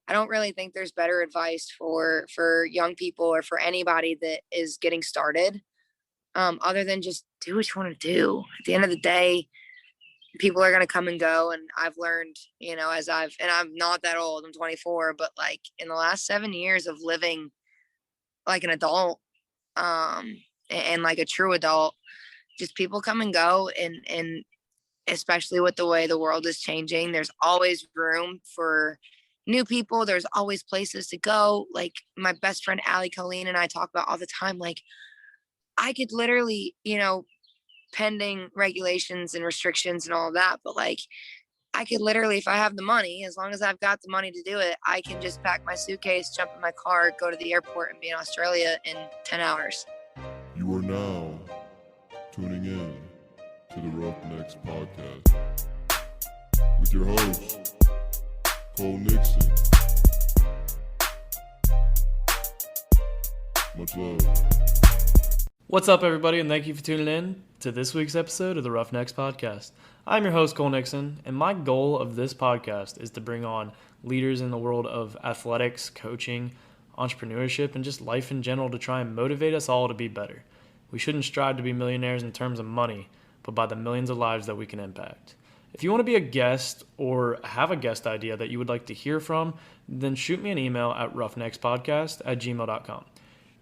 I don't really think there's better advice for young people or for anybody that is getting started, other than just do what you want to do. At the end of the day, people are going to come and go. And I've learned, and I'm not that old, I'm 24, but like in the last 7 years of living like an adult, and like a true adult, just people come and go. And especially with the way the world is changing, there's always room for new people. There's always places to go. Like my best friend, Allie Colleen, and I talk about all the time. Like I could literally, pending regulations and restrictions and all of that, but like I could literally, if I have the money, as long as I've got the money to do it, I can just pack my suitcase, jump in my car, go to the airport, and be in Australia in 10 hours. You are now tuning in to the Roughnecks Podcast with your host, Cole Nixon. Much love. What's up, everybody, and thank you for tuning in to this week's episode of the Roughnecks Podcast. I'm your host, Cole Nixon, and my goal of this podcast is to bring on leaders in the world of athletics, coaching, entrepreneurship, and just life in general to try and motivate us all to be better. We shouldn't strive to be millionaires in terms of money, but by the millions of lives that we can impact. If you want to be a guest or have a guest idea that you would like to hear from, then shoot me an email at roughneckspodcast@gmail.com.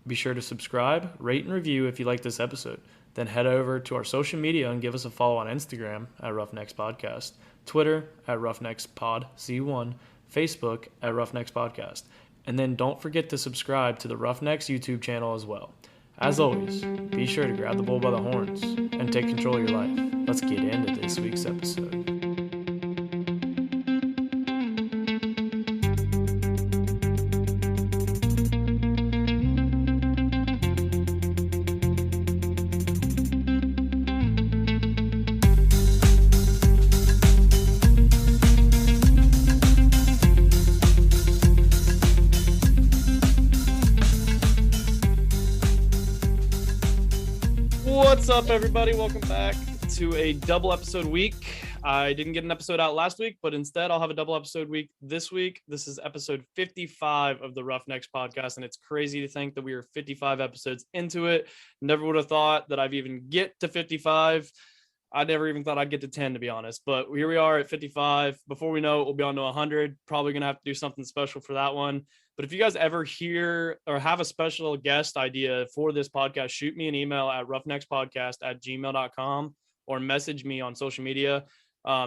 Be sure to subscribe, rate, and review if you like this episode. Then head over to our social media and give us a follow on Instagram at Roughnecks Podcast, Twitter at Roughnecks Pod C1, Facebook at Roughnecks Podcast. And then don't forget to subscribe to the Roughnecks YouTube channel as well. As always, be sure to grab the bull by the horns and take control of your life. Let's get into this week's episode. What's up, everybody? Welcome back to a double episode week. I didn't get an episode out last week, but instead I'll have a double episode week this week. This is episode 55 of the Roughnecks Podcast, and it's crazy to think that we are 55 episodes into it. Never would have thought that I'd even get to 55. I never even thought I'd get to 10, to be honest, but here we are at 55. Before we know it, we'll be on to 100. Probably going to have to do something special for that one. But if you guys ever hear or have a special guest idea for this podcast, shoot me an email at roughneckspodcast@gmail.com or message me on social media.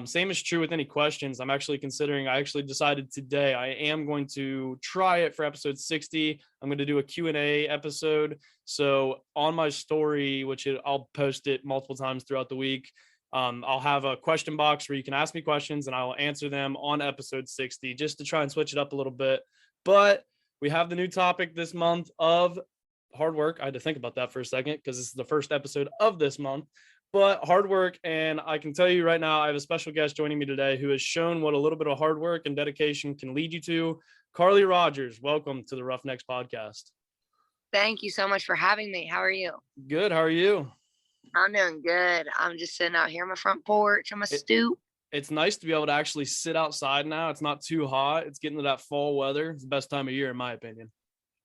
Same is true with any questions. I actually decided today I am going to try it for episode 60. I'm going to do a Q&A episode. So on my story, I'll post it multiple times throughout the week, I'll have a question box where you can ask me questions and I will answer them on episode 60 just to try and switch it up a little bit. But we have the new topic this month of hard work. I had to think about that for a second because this is the first episode of this month. But hard work, and I can tell you right now, I have a special guest joining me today who has shown what a little bit of hard work and dedication can lead you to. Carly Rogers, welcome to the Roughnecks Podcast. Thank you so much for having me. How are you? Good. How are you? I'm doing good. I'm just sitting out here on my front porch on my stoop. It's nice to be able to actually sit outside now. It's not too hot. It's getting to that fall weather. It's the best time of year, in my opinion.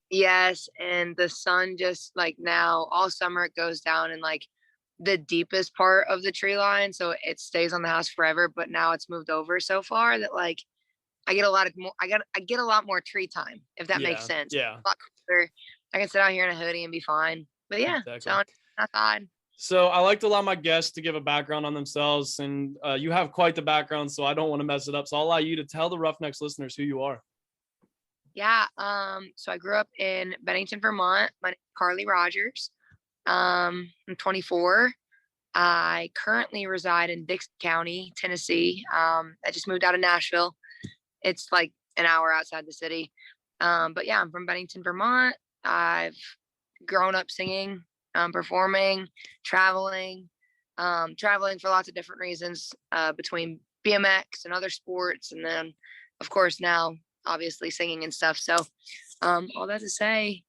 Yes, and the sun just like now, all summer it goes down in like the deepest part of the tree line, so it stays on the house forever. But now it's moved over so far that like I get a lot more tree time, if that makes sense. Yeah. A lot cooler. I can sit out here in a hoodie and be fine. But yeah, exactly. So outside. So I like to allow my guests to give a background on themselves, and you have quite the background, so I don't want to mess it up. So I'll allow you to tell the Roughnecks listeners who you are. Yeah. So I grew up in Bennington, Vermont. My name is Carly Rogers. I'm 24. I currently reside in Dixon County, Tennessee. I just moved out of Nashville. It's like an hour outside the city. But yeah, I'm from Bennington, Vermont. I've grown up singing, performing, traveling for lots of different reasons, between BMX and other sports. And then of course now obviously singing and stuff. So, all that to say,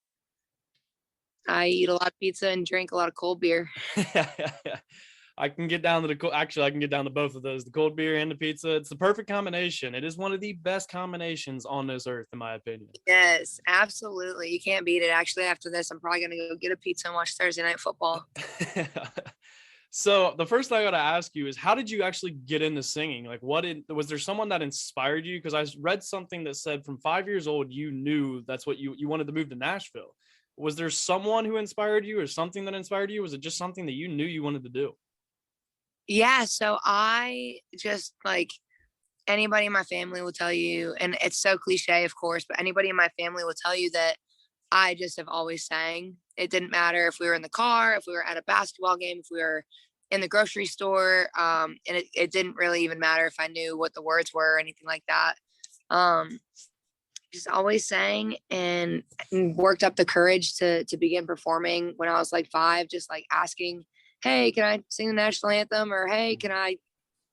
I eat a lot of pizza and drink a lot of cold beer. I can get down to I can get down to both of those, the cold beer and the pizza. It's the perfect combination. It is one of the best combinations on this earth, in my opinion. Yes, absolutely. You can't beat it. Actually, after this, I'm probably gonna go get a pizza and watch Thursday Night Football. So the first thing I got to ask you is, how did you actually get into singing? Like, was there someone that inspired you? Because I read something that said from 5 years old, you knew that's what you wanted to move to Nashville. Was there someone who inspired you or something that inspired you? Was it just something that you knew you wanted to do? Yeah, so I just like anybody in my family will tell you, and it's so cliche, of course, but anybody in my family will tell you that I just have always sang. It didn't matter if we were in the car, if we were at a basketball game, if we were in the grocery store. And it didn't really even matter if I knew what the words were or anything like that. Um, just always sang and worked up the courage to begin performing when I was like 5, just like asking, hey, can I sing the national anthem? Or hey, can I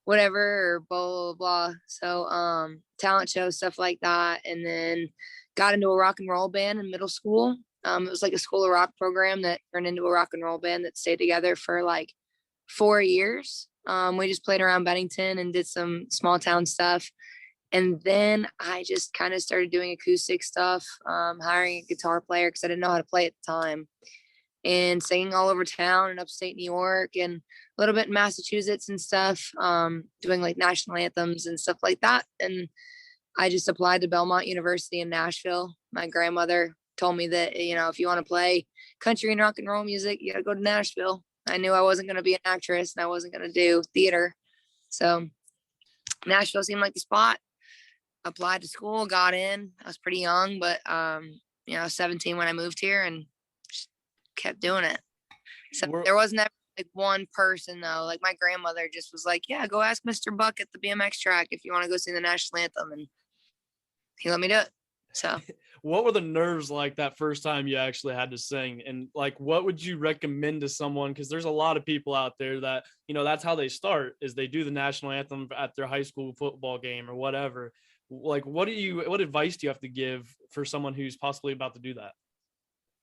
whatever, or blah, blah, blah. So talent shows, stuff like that. And then got into a rock and roll band in middle school. It was like a school of rock program that turned into a rock and roll band that stayed together for like 4 years. We just played around Bennington and did some small town stuff. And then I just kind of started doing acoustic stuff, hiring a guitar player because I didn't know how to play at the time, and singing all over town in upstate New York and a little bit in Massachusetts and stuff, doing like national anthems and stuff like that. And I just applied to Belmont University in Nashville. My grandmother told me that, if you want to play country and rock and roll music, you got to go to Nashville. I knew I wasn't going to be an actress and I wasn't going to do theater. So Nashville seemed like the spot. Applied to school, got in. I was pretty young, but, I was 17 when I moved here and just kept doing it. So there wasn't ever like one person though. Like my grandmother just was like, yeah, go ask Mr. Buck at the BMX track if you want to go sing the national anthem. And he let me do it. So what were the nerves like that first time you actually had to sing? And like, what would you recommend to someone? Because there's a lot of people out there that, that's how they start, is they do the national anthem at their high school football game or whatever. Like, what advice do you have to give for someone who's possibly about to do that?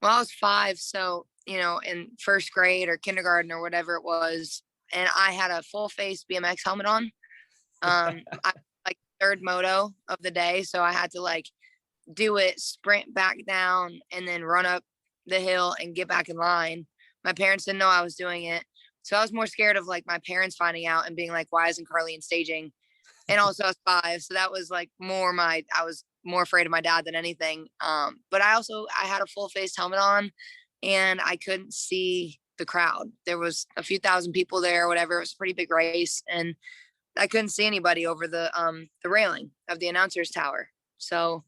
Well, I was 5. So, in first grade or kindergarten or whatever it was. And I had a full face BMX helmet on. I like third moto of the day. So I had to like do it, sprint back down, and then run up the hill and get back in line. My parents didn't know I was doing it. So I was more scared of like my parents finding out and being like, why isn't Carly in staging? And also I was 5. So that was like I was more afraid of my dad than anything. But I had a full face helmet on and I couldn't see the crowd. There was a few thousand people there or whatever. It was a pretty big race and I couldn't see anybody over the railing of the announcer's tower. So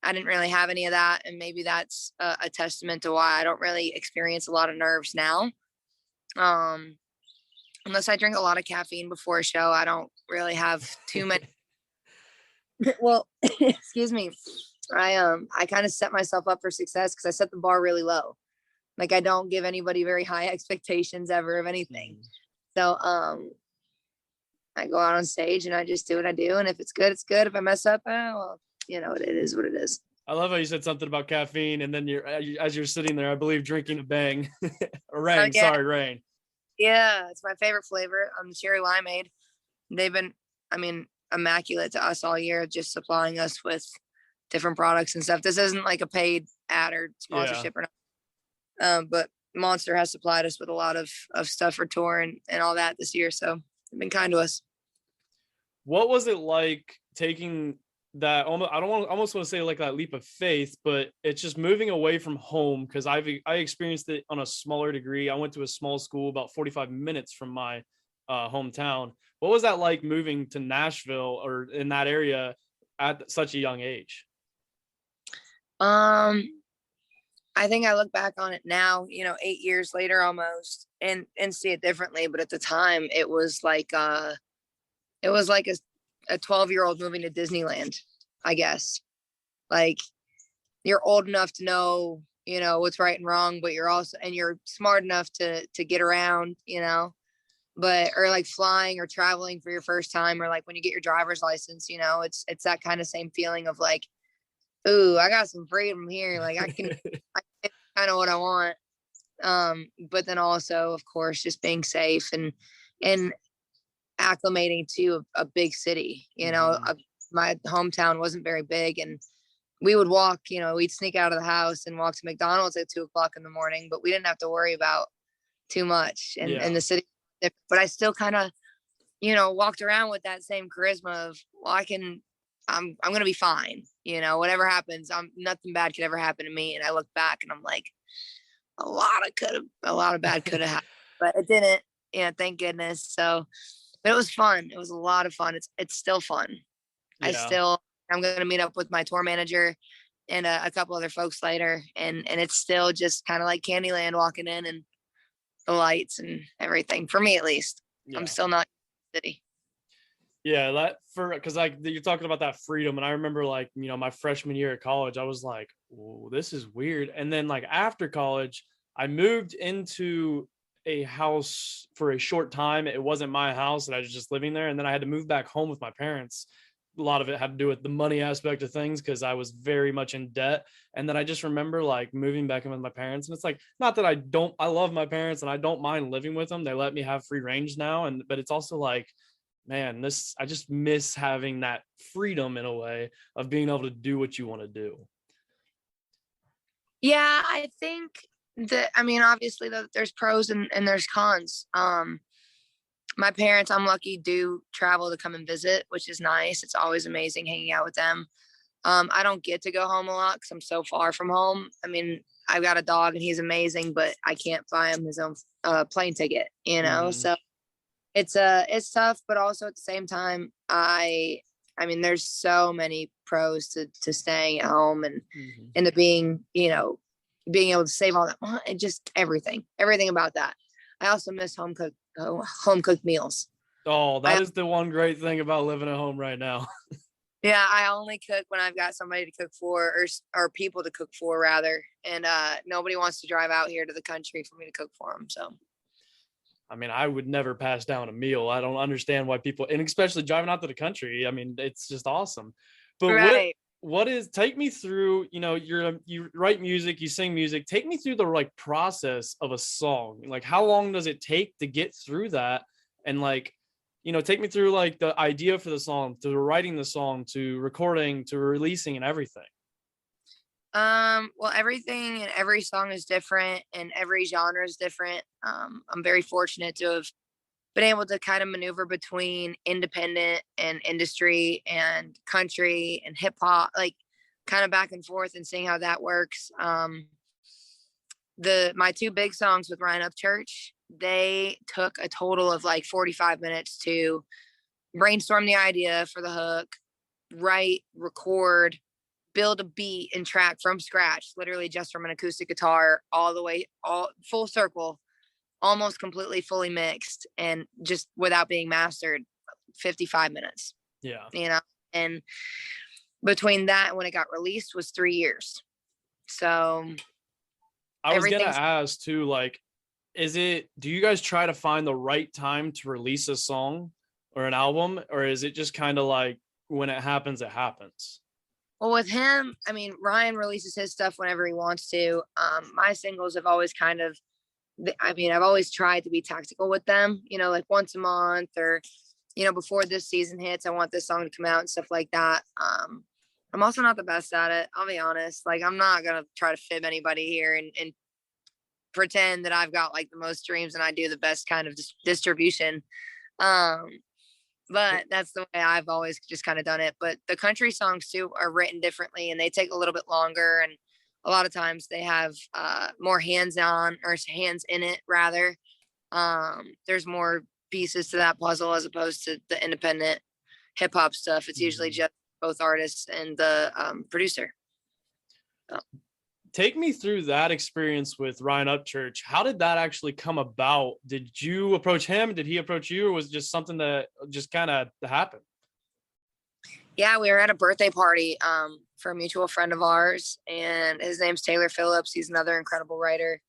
I didn't really have any of that. And maybe that's a testament to why I don't really experience a lot of nerves now. Unless I drink a lot of caffeine before a show, I don't really have too many. Well, excuse me. I kind of set myself up for success because I set the bar really low. Like I don't give anybody very high expectations ever of anything. So I go out on stage and I just do what I do. And if it's good, it's good. If I mess up, well, it is what it is. I love how you said something about caffeine, and then as you're sitting there, I believe drinking a Bang, or Rain. Okay. Sorry, Rain. Yeah, it's my favorite flavor. The cherry limeade. They've been, immaculate to us all year, just supplying us with different products and stuff. This isn't like a paid ad or sponsorship or not. But Monster has supplied us with a lot of stuff for tour and all that this year. So they've been kind to us. What was it like taking that almost want to say like that leap of faith, but it's just moving away from home? Because I experienced it on a smaller degree. I went to a small school about 45 minutes from my hometown. What was that like moving to Nashville or in that area at such a young age? I think I look back on it now, 8 years later almost, and see it differently. But at the time, it was like a 12-year-old moving to Disneyland, I guess. Like you're old enough to know, what's right and wrong, but you're smart enough to get around, but, or like flying or traveling for your first time, or like when you get your driver's license, it's that kind of same feeling of like, ooh, I got some freedom here. Like I can kind of what I want. But then also, of course, just being safe and and acclimating to a big city. My hometown wasn't very big, and we would walk, we'd sneak out of the house and walk to McDonald's at 2 o'clock in the morning, but we didn't have to worry about too much in the city. But I still kind of, walked around with that same charisma of, well, I'm going to be fine. Whatever happens, nothing bad could ever happen to me. And I look back and I'm like, a lot of bad could have happened, but it didn't. Thank goodness. So, but it was fun. It was a lot of fun. It's still fun. Yeah. I'm going to meet up with my tour manager and a couple other folks later. And it's still just kind of like Candyland walking in and the lights and everything, for me at least. Yeah. I'm still not in the city. Yeah, because like you're talking about that freedom, and I remember like my freshman year at college, I was like, "Whoa, this is weird." And then like after college, I moved into a house for a short time. It wasn't my house, and I was just living there. And then I had to move back home with my parents. A lot of it had to do with the money aspect of things because I was very much in debt. And then I just remember like moving back in with my parents, and it's like, not that I love my parents and I don't mind living with them. They let me have free range now, but it's also like, man, I just miss having that freedom in a way of being able to do what you want to do. Yeah, I think that, obviously there's pros and there's cons. My parents, I'm lucky, do travel to come and visit, which is nice. It's always amazing hanging out with them. I don't get to go home a lot because I'm so far from home. I've got a dog and he's amazing, but I can't buy him his own plane ticket, So it's tough, but also at the same time, there's so many pros to staying at home and to being able to save all that money and just everything about that. I also miss home cooked meals. Oh, that is the one great thing about living at home right now. Yeah, I only cook when I've got somebody to cook for, or people to cook for rather. And nobody wants to drive out here to the country for me to cook for them. So, I would never pass down a meal. I don't understand why people, and especially driving out to the country. It's just awesome. But right. take me through, you write music, you sing music. Take me through the process of a song. Like, how long does it take to get through that? And take me through the idea for the song, to writing the song, to recording, to releasing, and everything. Well, everything and every song is different and every genre is different. I'm very fortunate to have been able to kind of maneuver between independent and industry and country and hip hop, kind of back and forth, and seeing how that works. My two big songs with Ryan Upchurch, they took a total of 45 minutes to brainstorm the idea for the hook, write, record, build a beat and track from scratch, literally just from an acoustic guitar all the way, all full circle, almost completely fully mixed, and just without being mastered, 55 minutes. Yeah. And between that and when it got released was 3 years. So I was gonna ask too, do you guys try to find the right time to release a song or an album, or is it just kind of when it happens, it happens? Well, with him, Ryan releases his stuff whenever he wants to. My singles have always I've always tried to be tactical with them, once a month, or, before this season hits, I want this song to come out and stuff like that. I'm also not the best at it. I'll be honest. I'm not going to try to fib anybody here and pretend that I've got the most streams and I do the best kind of distribution. But that's the way I've always just kind of done it. But the country songs too are written differently, and they take a little bit longer. And a lot of times they have more hands in it rather. There's more pieces to that puzzle as opposed to the independent hip hop stuff. It's usually just both artists and the producer. So. Take me through that experience with Ryan Upchurch. How did that actually come about? Did you approach him? Did he approach you? Or was it just something that just kind of happened? Yeah, we were at a birthday party for a mutual friend of ours, and his name's Taylor Phillips. He's another incredible writer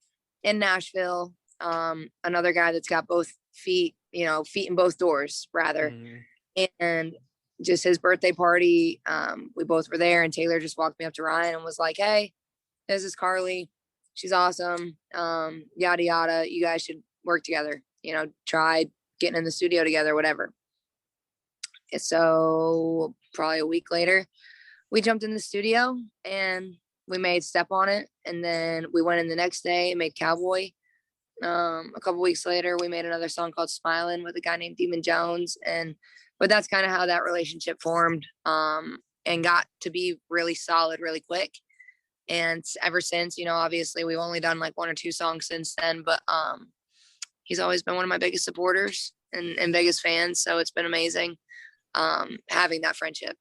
in Nashville. Another guy that's got both feet in both doors rather. And just his birthday party, we both were there, and Taylor just walked me up to Ryan and was like, "Hey, this is Carly. She's awesome. Yada, yada. You guys should work together, try getting in the studio together, whatever. And so probably a week later, we jumped in the studio and we made Step on It. And then we went in the next day and made Cowboy. A couple weeks later, we made another song called Smilin' with a guy named Demon Jones. But that's kind of how that relationship formed, and got to be really solid really quick. And ever since, obviously we've only done like 1 or 2 songs since then, but he's always been one of my biggest supporters and biggest fans. So it's been amazing having that friendship.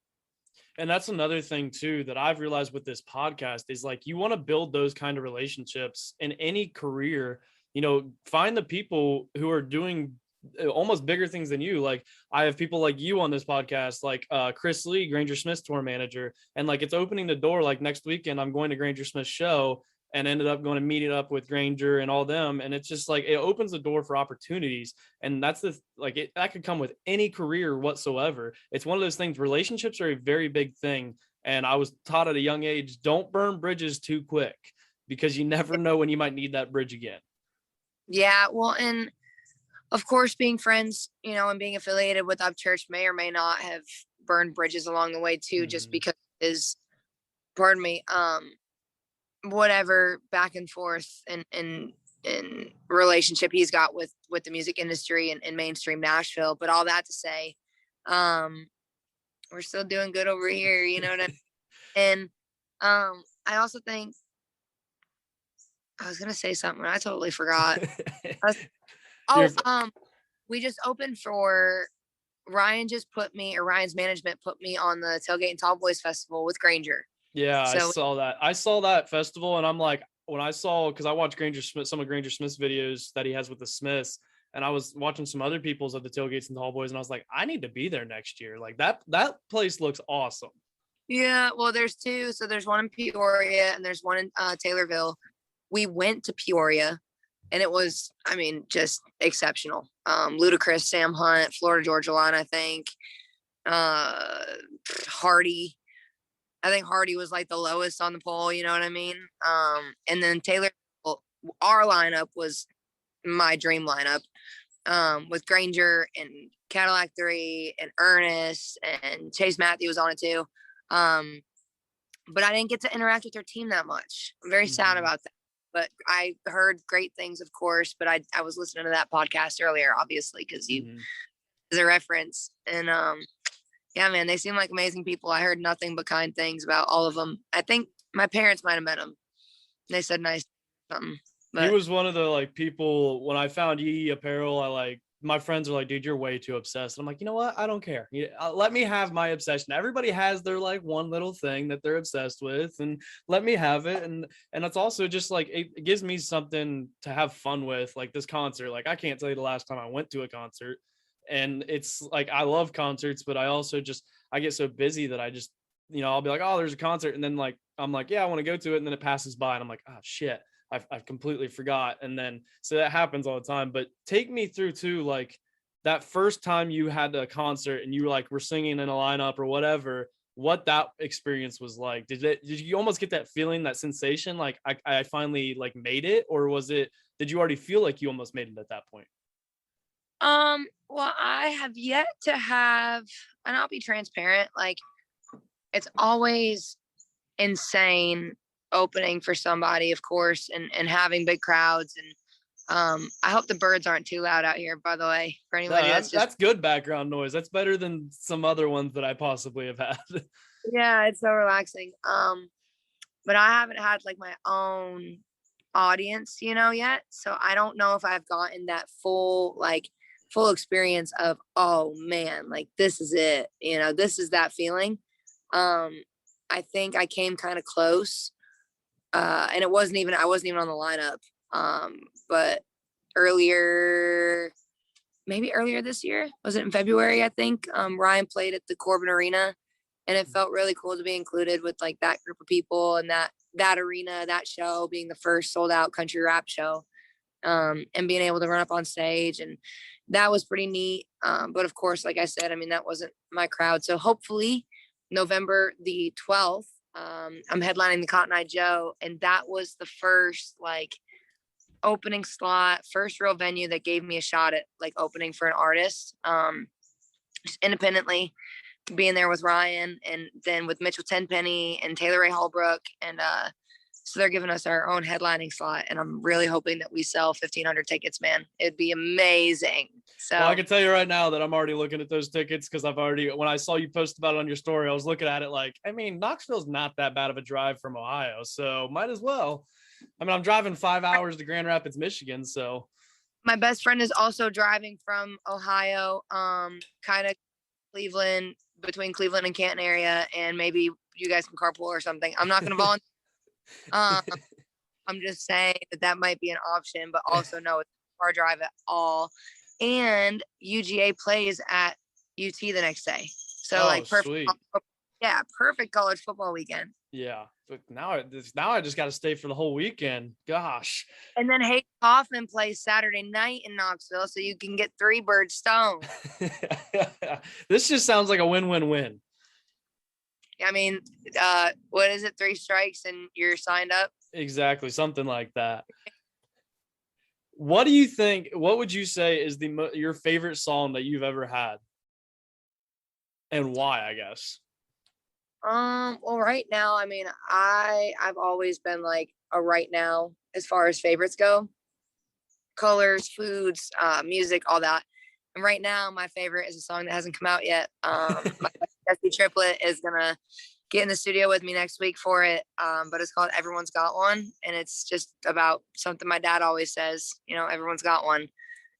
And that's another thing too that I've realized with this podcast is like, you want to build those kind of relationships in any career. Find the people who are doing almost bigger things than you. Like, I have people like you on this podcast, like Chris Lee, Granger Smith's tour manager, and like it's opening the door. Like next weekend I'm going to Granger Smith's show and ended up going to meet it up with Granger and all them, and it's just like it opens the door for opportunities. And that's that could come with any career whatsoever. It's one of those things. Relationships are a very big thing, and I was taught at a young age, don't burn bridges too quick, because you never know when you might need that bridge again. Yeah, well, and of course, being friends, and being affiliated with Upchurch may or may not have burned bridges along the way too, just because whatever back and forth and relationship he's got with the music industry and mainstream Nashville. But all that to say, we're still doing good over here, you know what I mean? And I also think I was gonna say something, I totally forgot. We just opened for Ryan's management put me on the Tailgate and Tall Boys Festival with Granger. Yeah, so I saw that festival, and I'm like, because I watched some of Granger Smith's videos that he has with the Smiths, and I was watching some other people's of the Tailgates and Tall Boys, and I was like, I need to be there next year. Like that place looks awesome. Yeah, well, there's 2. So there's one in Peoria and there's one in Taylorville. We went to Peoria, and it was, just exceptional. Ludacris, Sam Hunt, Florida Georgia Line, I think. Hardy. I think Hardy was like the lowest on the poll, you know what I mean? And then Taylor, our lineup was my dream lineup, with Granger and Cadillac 3 and Ernest and Chase Matthew was on it too. But I didn't get to interact with their team that much. I'm very sad about that. But I heard great things, of course, but I was listening to that podcast earlier, obviously, because you as a reference. And yeah, man, they seem like amazing people. I heard nothing but kind things about all of them. I think my parents might have met him. They said nice something. But he was one of the people, when I found Yee Apparel, my friends are like, dude, you're way too obsessed. And I'm like, you know what? I don't care. Let me have my obsession. Everybody has their one little thing that they're obsessed with, and let me have it. And it's also just it gives me something to have fun with, like this concert. I can't tell you the last time I went to a concert. And it's I love concerts, but I also I get so busy that I just, I'll be like, oh, there's a concert. And then I'm like, yeah, I want to go to it. And then it passes by and I'm like, oh shit, I've completely forgot. And then, so that happens all the time. But take me through too, that first time you had a concert and you were singing in a lineup or whatever, what that experience was like. Did you almost get that feeling, that sensation? I finally made it, or did you already feel like you almost made it at that point? Well, I have yet to have, and I'll be transparent, it's always insane opening for somebody, of course, and having big crowds. And I hope the birds aren't too loud out here, by the way, for anybody. No, that's good background noise. That's better than some other ones that I possibly have had. Yeah, it's so relaxing. But I haven't had my own audience, yet. So I don't know if I've gotten that full experience of, oh man, this is it, this is that feeling. I think I came kind of close, and I wasn't even on the lineup, but maybe earlier this year, was it in February? I think Ryan played at the Corbin Arena, and it felt really cool to be included with that group of people and that arena, that show being the first sold out country rap show, and being able to run up on stage, and that was pretty neat. But of course, like I said, that wasn't my crowd. So hopefully November the 12th, I'm headlining the Cotton Eye Joe. And that was the first opening slot, first real venue that gave me a shot at like opening for an artist, just independently, being there with Ryan and then with Mitchell Tenpenny and Taylor Ray Holbrook. And so they're giving us our own headlining slot. And I'm really hoping that we sell 1,500 tickets, man. It'd be amazing. So Well, I can tell you right now that I'm already looking at those tickets because when I saw you post about it on your story, I was looking at it like, I mean, Knoxville's not that bad of a drive from Ohio, so might as well. I mean, I'm driving 5 hours to Grand Rapids, Michigan, so. My best friend is also driving from Ohio, kind of Cleveland, between Cleveland and Canton area, and maybe you guys can carpool or something. I'm not going to volunteer. I'm just saying that might be an option, but also no, it's not a far drive at all. And UGA plays at UT the next day, so perfect. Sweet. Yeah, perfect college football weekend. Yeah, but now I just got to stay for the whole weekend. Gosh. And then Hayden Kaufman plays Saturday night in Knoxville, so you can get 3 birds stoned. This just sounds like a win-win-win. I mean, what is it? 3 strikes and you're signed up? Exactly, something like that. What do you think? What would you say is your favorite song that you've ever had, and why? I guess. Well, right now, I mean, I've always been like a right now as far as favorites go, colors, foods, music, all that. And right now, my favorite is a song that hasn't come out yet. My Jesse Triplet is gonna get in the studio with me next week for it. But it's called Everyone's Got One, and it's just about something my dad always says, you know, everyone's got one.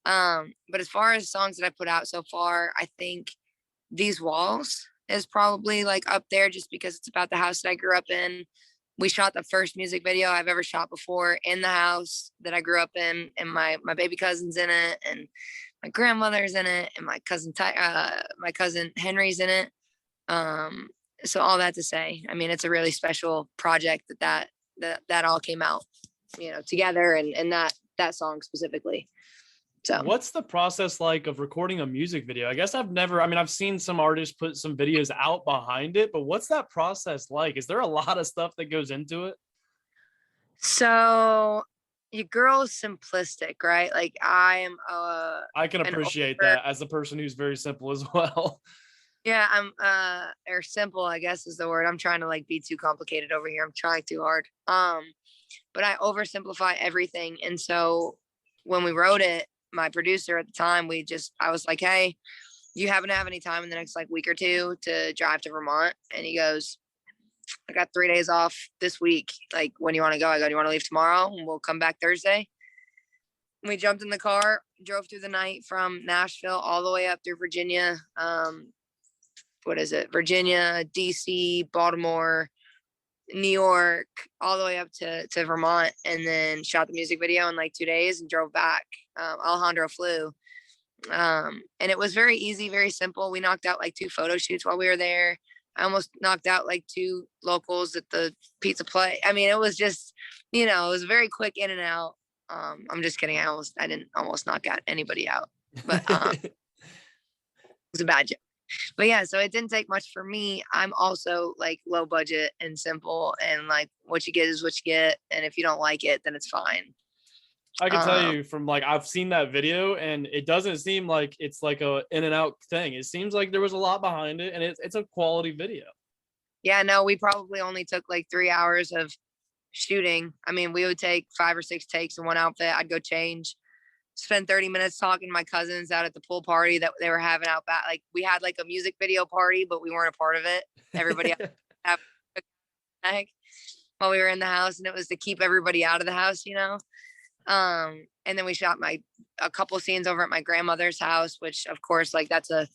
But as far as songs that I put out so far, I think These Walls is probably like up there just because it's about the house that I grew up in. We shot the first music video I've ever shot before in the house that I grew up in, and my baby cousin's in it, and my grandmother's in it, and my cousin Henry's in it. So all that to say, I mean, it's a really special project that all came out, you know, together, and that song specifically. So what's the process like of recording a music video? I guess I've seen some artists put some videos out behind it, but what's that process like? Is there a lot of stuff that goes into it? So your girl's simplistic, right? Like I can appreciate that as a person who's very simple as well. Yeah, or simple, I guess is the word. I'm trying to like be too complicated over here. I'm trying too hard. But I oversimplify everything. And so when we wrote it, my producer at the time, I was like, hey, you happen to have any time in the next like week or two to drive to Vermont? And he goes, I got 3 days off this week. Like, when do you want to go? I go, do you want to leave tomorrow? And we'll come back Thursday. We jumped in the car, drove through the night from Nashville all the way up through Virginia. Virginia, DC, Baltimore, New York, all the way up to Vermont, and then shot the music video in like 2 days and drove back. Alejandro flew. And it was very easy, very simple. We knocked out like 2 photo shoots while we were there. I almost knocked out like 2 locals at the pizza place. I mean, it was just, you know, it was very quick in and out. I'm just kidding. I didn't almost knock out anybody out, but it was a bad joke. But yeah, so it didn't take much for me. I'm also like low budget and simple, and like what you get is what you get. And if you don't like it, then it's fine. I can tell you from like, I've seen that video and it doesn't seem like it's like a in and out thing. It seems like there was a lot behind it, and it's a quality video. Yeah, no, we probably only took like 3 hours of shooting. I mean, we would take 5 or 6 takes in one outfit. I'd go change, spend 30 minutes talking to my cousins out at the pool party that they were having out back. Like, we had like a music video party, but we weren't a part of it. Everybody had while we were in the house, and it was to keep everybody out of the house, you know. And then we shot a couple scenes over at my grandmother's house, which of course, like, that's a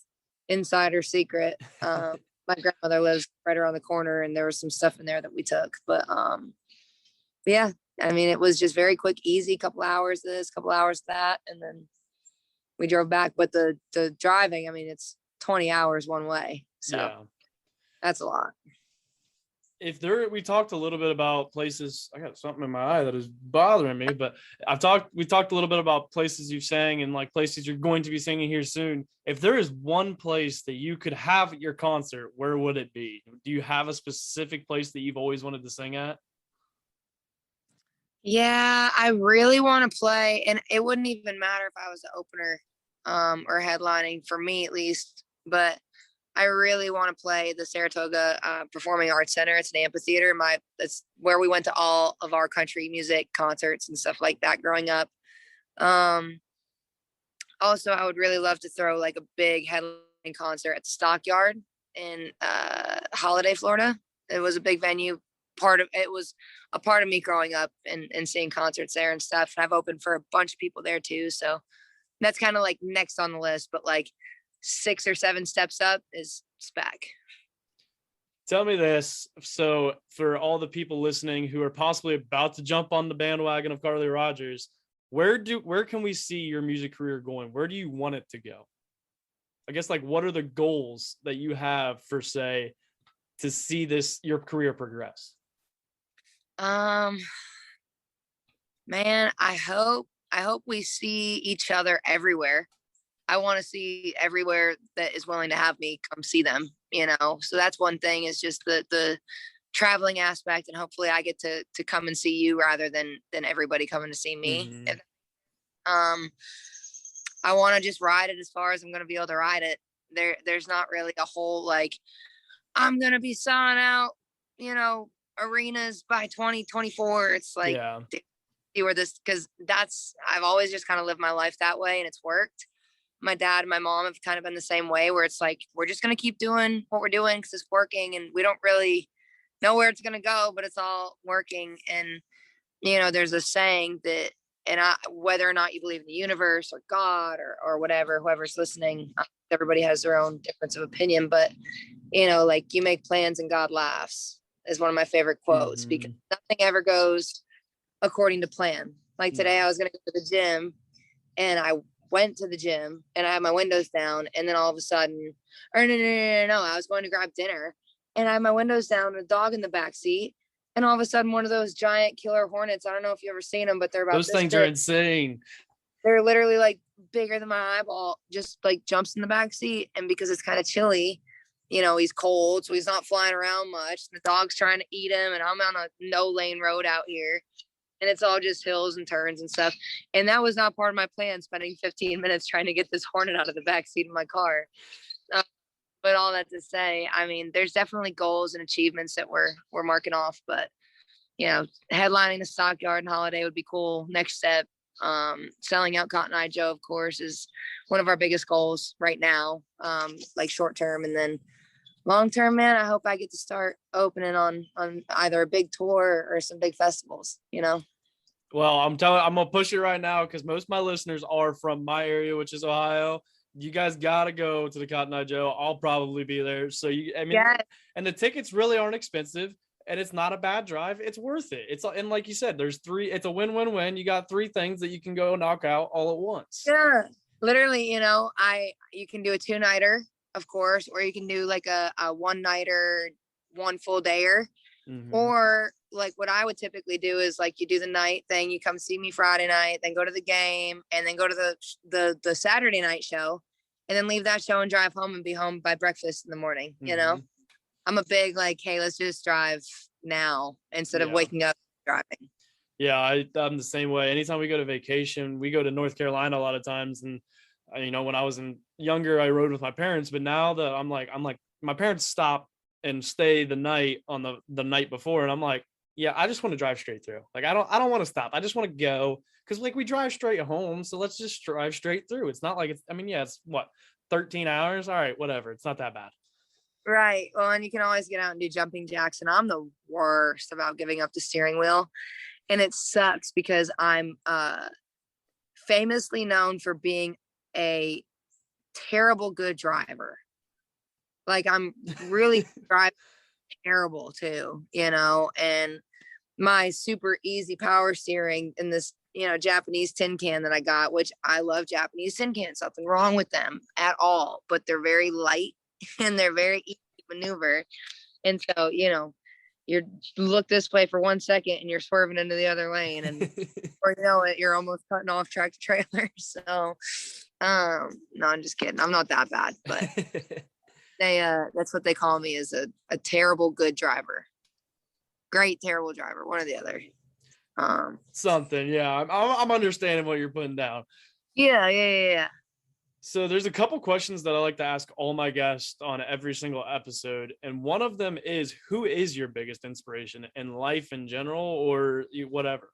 insider secret. My grandmother lives right around the corner, and there was some stuff in there that we took, but yeah, I mean, it was just very quick, easy, couple hours this, couple hours that, and then we drove back. But the driving, I mean, it's 20 hours one way, so yeah, that's a lot. We talked a little bit about places. I got something in my eye that is bothering me, but we talked a little bit about places you've sang and like places you're going to be singing here soon. If there is one place that you could have at your concert, where would it be? Do you have a specific place that you've always wanted to sing at? Yeah, I really want to play, and it wouldn't even matter if I was the opener, or headlining for me at least. But I really want to play the Saratoga Performing Arts Center. It's an amphitheater. That's where we went to all of our country music concerts and stuff like that growing up. Um, Also, I would really love to throw like a big headline concert at the Stockyard in Holiday, Florida. It was a big venue. It was a part of me growing up and seeing concerts there and stuff. And I've opened for a bunch of people there too. So that's kind of like next on the list, but like 6 or 7 steps up is spec. Tell me this. So for all the people listening who are possibly about to jump on the bandwagon of Carly Rogers, where can we see your music career going? Where do you want it to go? I guess, like, what are the goals that you have for, say, to see your career progress? Man, I hope we see each other everywhere. I want to see everywhere that is willing to have me come see them, So that's one thing, is just the traveling aspect, and hopefully I get to come and see you rather than everybody coming to see me. Mm-hmm. I want to just ride it as far as I'm going to be able to ride it. There's not really a whole like, I'm going to be selling out, arenas by 2024. It's like, Yeah. see where this, because I've always just kind of lived my life that way, and it's worked. My dad and my mom have kind of been the same way, where it's like, we're just going to keep doing what we're doing because it's working, and we don't really know where it's going to go, but it's all working. And, there's a saying that, and whether or not you believe in the universe or God or whatever, whoever's listening, everybody has their own difference of opinion, but, like, you make plans and God laughs is one of my favorite quotes, Mm-hmm. because nothing ever goes according to plan. Like today, I was going to go to the gym, and I went to the gym and I had my windows down, and then all of a sudden, or no, I was going to grab dinner, and I had my windows down and a dog in the back seat, and all of a sudden, one of those giant killer hornets, I don't know if you've ever seen them, but they're about Those things big. are insane. They're literally like bigger than my eyeball, just like jumps in the back seat. And because it's kind of chilly, he's cold, so he's not flying around much. The dog's trying to eat him, and I'm on a no lane road out here, and it's all just hills and turns and stuff. And that was not part of my plan, spending 15 minutes trying to get this hornet out of the back seat of my car. But all that to say, I mean, there's definitely goals and achievements that we're marking off, but headlining the Stockyard and Holiday would be cool. Next step, selling out Cotton Eye Joe, of course, is one of our biggest goals right now, like short term. And then long term, man, I hope I get to start opening on either a big tour or some big festivals, Well, I'm gonna push it right now, because most of my listeners are from my area, which is Ohio. You guys gotta go to the Cotton Eye Joe. I'll probably be there. So Yeah. And the tickets really aren't expensive, and it's not a bad drive. It's worth it. And like you said, it's a win-win-win. You got 3 things that you can go knock out all at once. Yeah, literally, you can do a 2-nighter, of course, or you can do like a 1-nighter, 1 full dayer. Mm-hmm. Or like what I would typically do is, like, you do the night thing, you come see me Friday night, then go to the game, and then go to the Saturday night show, and then leave that show and drive home and be home by breakfast in the morning. Mm-hmm. I'm a big like, hey, let's just drive now instead of waking up driving. Yeah, I'm the same way. Anytime we go to vacation, we go to North Carolina a lot of times. And, when I was younger, I rode with my parents. But now that I'm like, my parents stop and stay the night on the night before. And I'm like, yeah, I just want to drive straight through. Like, I don't want to stop. I just want to go. Because, like, we drive straight home. So let's just drive straight through. It's not like it's what, 13 hours? All right, whatever. It's not that bad. Right. Well, and you can always get out and do jumping jacks. And I'm the worst about giving up the steering wheel. And it sucks because I'm famously known for being a terrible good driver. Like, I'm really driving terrible too, and my super easy power steering in this, Japanese tin can that I got, which I love Japanese tin cans, nothing wrong with them at all, but they're very light and they're very easy to maneuver. And so, you look this way for 1 second and you're swerving into the other lane, and or you're almost cutting off tractor trailers. So no, I'm just kidding. I'm not that bad, but that's what they call me, is a terrible good driver. Great terrible driver, one or the other. Something. Yeah. I'm understanding what you're putting down. Yeah. So there's a couple questions that I like to ask all my guests on every single episode. And one of them is, who is your biggest inspiration in life in general, or whatever?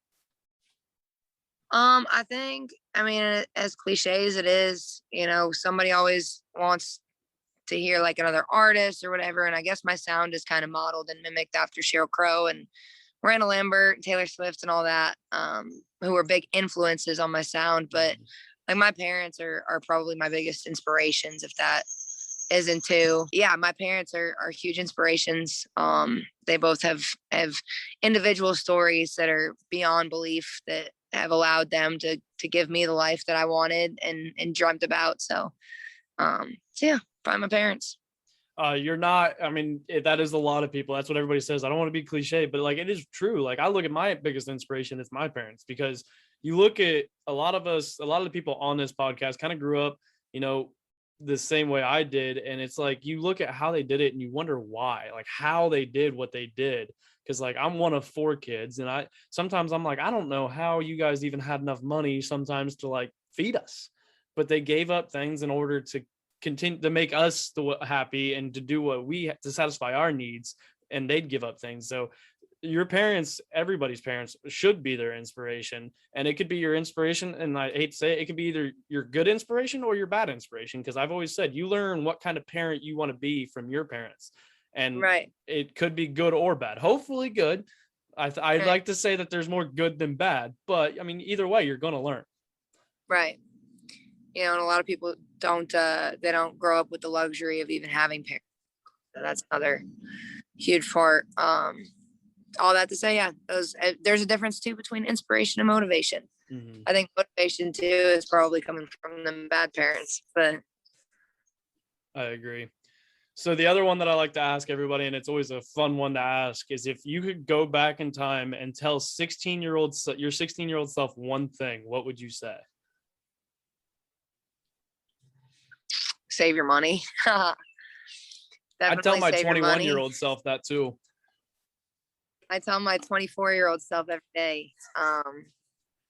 I think, I mean, as cliche as it is, somebody always wants to hear like another artist or whatever. And I guess my sound is kind of modeled and mimicked after Sheryl Crow and Miranda Lambert, Taylor Swift, and all that, who were big influences on my sound. But like my parents are probably my biggest inspirations, if that isn't too. Yeah, my parents are huge inspirations. They both have individual stories that are beyond belief that have allowed them to give me the life that I wanted and dreamt about. So yeah, probably my parents. You're not, I mean, that is a lot of people. That's what everybody says. I don't want to be cliche, but like, it is true. Like, I look at my biggest inspiration, it's my parents, because you look at a lot of the people on this podcast kind of grew up, the same way I did. And it's like, you look at how they did it and you wonder why, like how they did what they did. Cause like, I'm one of 4 kids, and sometimes I'm like, I don't know how you guys even had enough money sometimes to like feed us, but they gave up things in order to continue to make us happy and to do what to satisfy our needs, and they'd give up things. So your parents, everybody's parents, should be their inspiration, and it could be your inspiration. And I hate to say it could be either your good inspiration or your bad inspiration. Because I've always said, you learn what kind of parent you want to be from your parents, and Right. it could be good or bad. Hopefully good. I'd like to say that there's more good than bad, but I mean, either way, you're going to learn. Right. And a lot of people don't grow up with the luxury of even having parents. So that's another huge part. All that to say, yeah, there's a difference too between inspiration and motivation. Mm-hmm. I think motivation too is probably coming from the bad parents, but I agree. So the other one that I like to ask everybody, and it's always a fun one to ask, is if you could go back in time and tell your 16-year-old self one thing, what would you say? Save your money. I'd tell my 21-year-old self that too. I tell my 24-year-old self every day,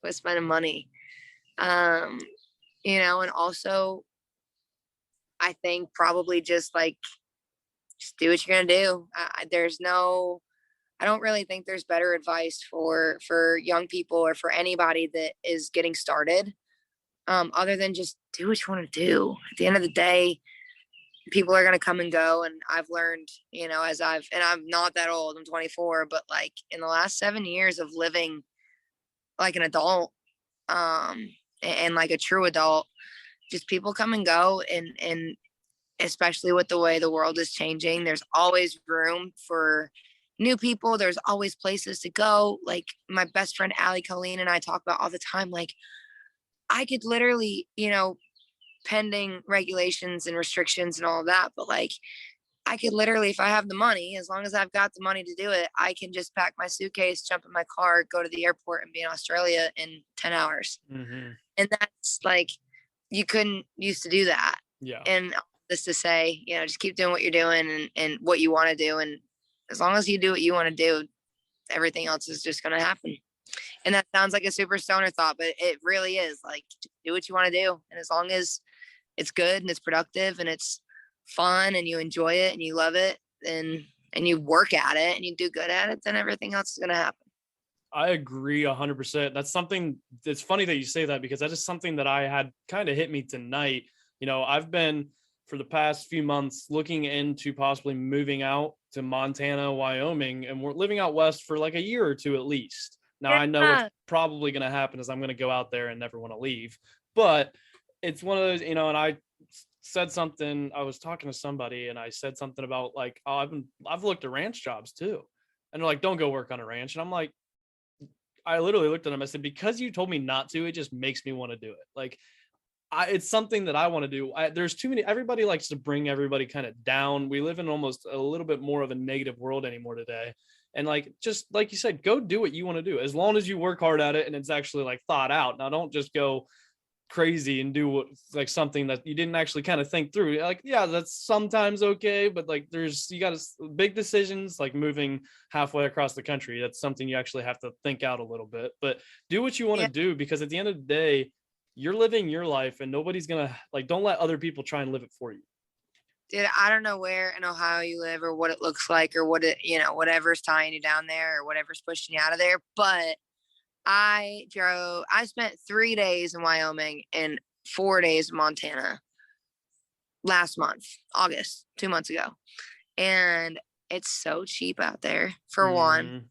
quit spending money. And also I think probably just do what you're going to do. I don't really think there's better advice for young people or for anybody that is getting started, other than just do what you want to do. At the end of the day, people are going to come and go. And I've learned, and I'm not that old, I'm 24, but like in the last 7 years of living like an adult, and like a true adult, just people come and go. And especially with the way the world is changing, there's always room for new people. There's always places to go. Like my best friend, Allie Colleen, and I talk about all the time, like I could literally, pending regulations and restrictions and all of that, but like I could literally, if I have the money, as long as I've got the money to do it, I can just pack my suitcase, jump in my car, go to the airport, and be in Australia in 10 hours. Mm-hmm. And that's like, you couldn't used to do that. Yeah. And this to say, just keep doing what you're doing and what you want to do. And as long as you do what you want to do, everything else is just going to happen. And that sounds like a super stoner thought, but it really is. Like, do what you want to do. And as long as it's good and it's productive and it's fun and you enjoy it and you love it and you work at it and you do good at it, then everything else is going to happen. I agree 100%. That's something that's funny that you say that, because that is something that I had kind of hit me tonight. I've been for the past few months looking into possibly moving out to Montana, Wyoming, and we're living out west for like a year or two at least. Now, I know what's probably going to happen is I'm going to go out there and never want to leave, but it's one of those, and I said something, I was talking to somebody and I said something about like, oh, I've looked at ranch jobs too. And they're like, don't go work on a ranch. And I'm like, I literally looked at them. I said, because you told me not to, it just makes me want to do it. Like, it's something that I want to do. There's too many, everybody likes to bring everybody kind of down. We live in almost a little bit more of a negative world anymore today. And like, just like you said, go do what you want to do. As long as you work hard at it and it's actually like thought out. Now, don't just go crazy and do like something that you didn't actually kind of think through. Like, yeah, that's sometimes okay, but like you got big decisions like moving halfway across the country. That's something you actually have to think out a little bit, but do what you want to do, because at the end of the day, you're living your life and nobody's gonna like, don't let other people try and live it for you. Dude, I don't know where in Ohio you live or what it looks like or what it, whatever's tying you down there or whatever's pushing you out of there. But I spent 3 days in Wyoming and 4 days in Montana last month, August, 2 months ago. And it's so cheap out there, for one.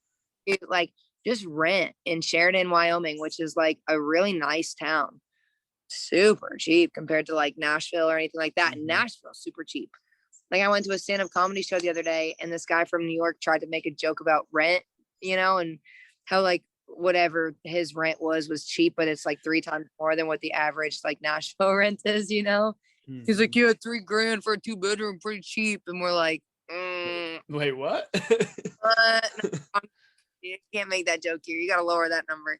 Like, just rent in Sheridan, Wyoming, which is like a really nice town. Super cheap compared to like Nashville or anything like that. Nashville, super cheap. Like, I went to a stand-up comedy show the other day, and this guy from New York tried to make a joke about rent, and how like whatever his rent was cheap, but it's like 3 times more than what the average like Nashville rent is. He's like, yeah, $3,000 for a 2-bedroom, pretty cheap, and we're like, wait, what? You can't make that joke here. You got to lower that number.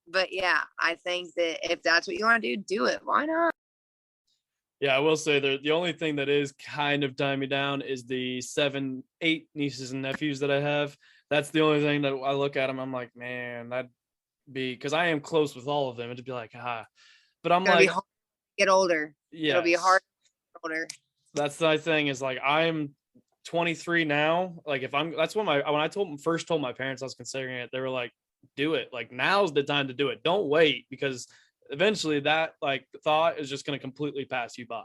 But yeah, I think that if that's what you want to do it. Why not? Yeah, I will say the only thing that is kind of tying me down is the 7, 8 nieces and nephews that I have. That's the only thing that I look at them. I'm like, man, that'd be, because I am close with all of them. It'd be like, but I'm like, get older. Yeah, it'll be hard to get older. That's the thing, is like, I'm 23 now. Like, that's when I first told my parents I was considering it, they were like, do it. Like, now's the time to do it. Don't wait, because eventually that like thought is just going to completely pass you by.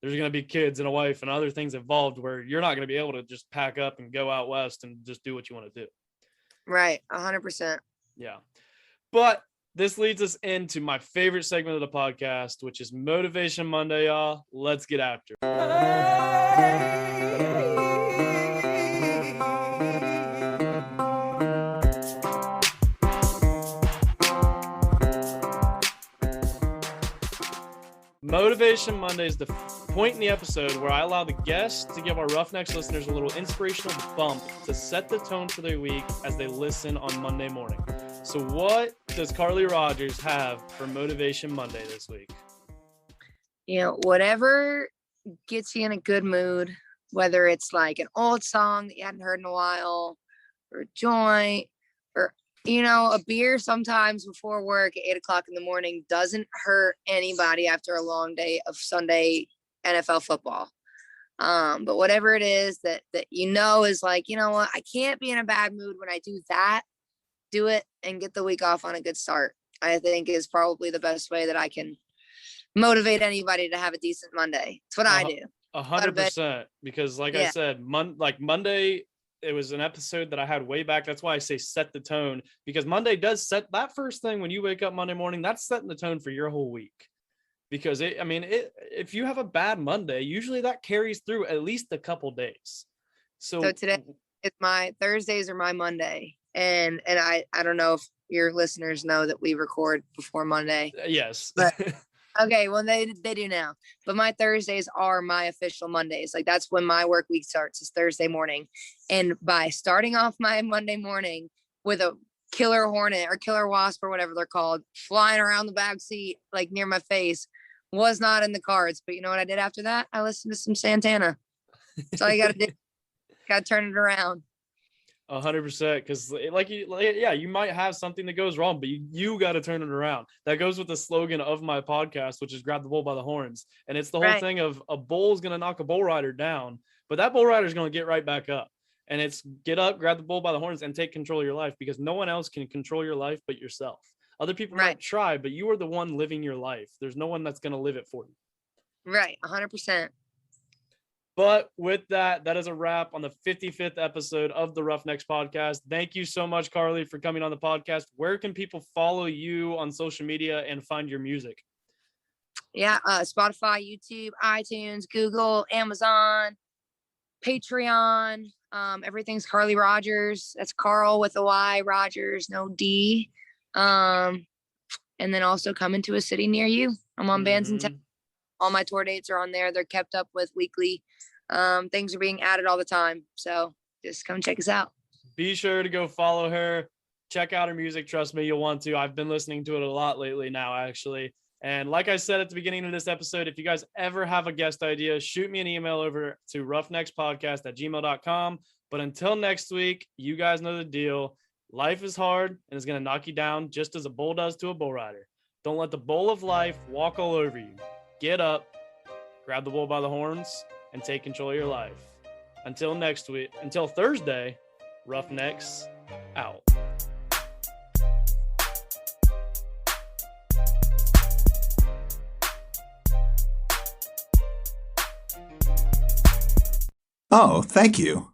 There's going to be kids and a wife and other things involved where you're not going to be able to just pack up and go out west and just do what you want to do. Right. 100%. Yeah. But this leads us into my favorite segment of the podcast, which is Motivation Monday, y'all. Let's get after it. Motivation Monday is the point in the episode where I allow the guests to give our Roughnecks listeners a little inspirational bump to set the tone for their week as they listen on Monday morning. So what does Carly Rogers have for Motivation Monday this week? Whatever gets you in a good mood, whether it's like an old song that you hadn't heard in a while, or a joint, or a beer sometimes before work at 8:00 in the morning doesn't hurt anybody after a long day of Sunday NFL football. But whatever it is that is like, what, I can't be in a bad mood when I do that, do it and get the week off on a good start. I think is probably the best way that I can motivate anybody to have a decent Monday. It's what I do. 100%. Because like I said, Monday, it was an episode that I had way back. That's why I say set the tone, because Monday does set that first thing when you wake up Monday morning. That's setting the tone for your whole week. Because if you have a bad Monday, usually that carries through at least a couple days. So today it's my Thursdays are my Monday, and I don't know if your listeners know that we record before Monday. Yes. But okay, well they do now. But my Thursdays are my official Mondays. Like, that's when my work week starts, is Thursday morning. And by starting off my Monday morning with a killer hornet or killer wasp or whatever they're called flying around the back seat like near my face was not in the cards. But you know what I did after that? I listened to some Santana. That's all you gotta do. Gotta turn it around. 100%, because you might have something that goes wrong, but you got to turn it around. That goes with the slogan of my podcast, which is grab the bull by the horns. And it's the whole thing of a bull is going to knock a bull rider down, but that bull rider is going to get right back up. And it's get up, grab the bull by the horns, and take control of your life, because no one else can control your life but yourself. Other people might try, but you are the one living your life. There's no one that's going to live it for you. Right. 100%. But with that is a wrap on the 55th episode of the Roughnecks podcast. Thank you so much, Carly, for coming on the podcast. Where can people follow you on social media and find your music? Yeah, Spotify, YouTube, iTunes, Google, Amazon, Patreon. Everything's Carly Rogers. That's Carl with a Y, Rogers, no D. And then also coming to a city near you. I'm on Bands in Town. All my tour dates are on there. They're kept up with weekly. Things are being added all the time. So just come check us out. Be sure to go follow her. Check out her music. Trust me, you'll want to. I've been listening to it a lot lately now, actually. And like I said at the beginning of this episode, if you guys ever have a guest idea, shoot me an email over to roughneckspodcast@gmail.com. But until next week, you guys know the deal. Life is hard and it's going to knock you down just as a bull does to a bull rider. Don't let the bull of life walk all over you. Get up, grab the bull by the horns, and take control of your life. Until next week, until Thursday, Roughnecks out. Oh, thank you.